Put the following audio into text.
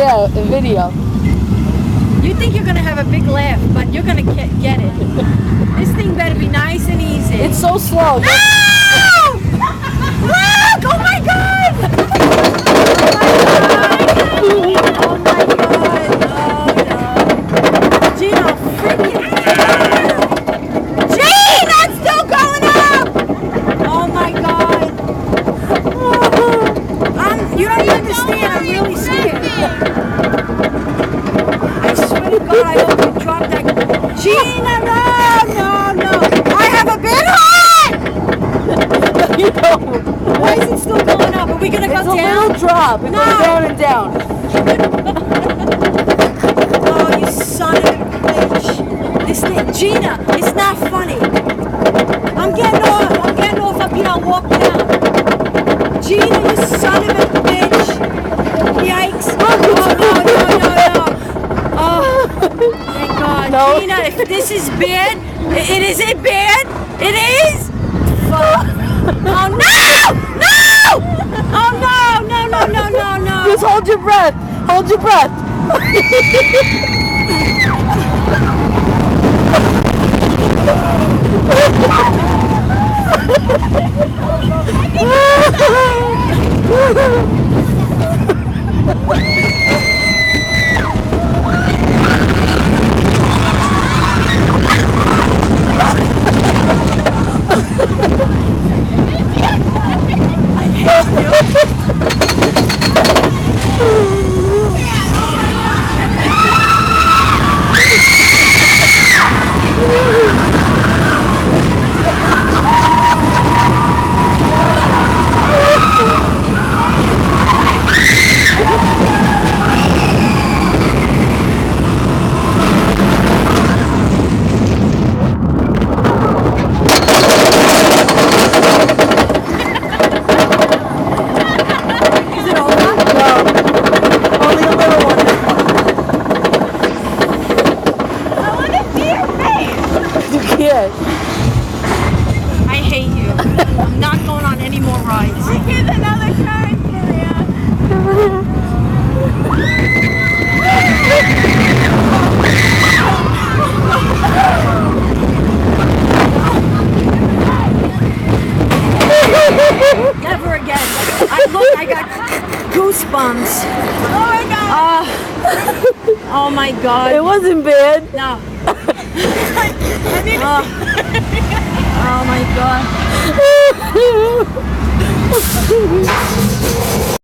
Yeah, a video. You think you're gonna have a big laugh, but you're gonna get it. This thing better be nice and easy. It's so slow. No! Look! Oh my God! Oh my God! No. Gina, freaking Gene, that's still going up! Oh my God! You don't understand. I'm really scared. I swear to God, I hope you drop that. Gina, no! I have a big heart! You know. Why is it still going up? Are we gonna go It's a down? little drop. It No. goes down and down. Oh, you son of a bitch! This thing, Gina, it's not funny. I'm getting off up here. I'll walk down. Gina, you son of a bitch! Yikes! Oh no! Oh, thank God. No. Gina, if this is bad, is it bad? It is? Fuck. Oh no! Oh no! Just hold your breath. Hold your breath. I hate you. I'm not going on any more rides. Here's another car in Never again. I got goosebumps. Oh my God! Oh my God. It wasn't bad. No. I need Oh my God.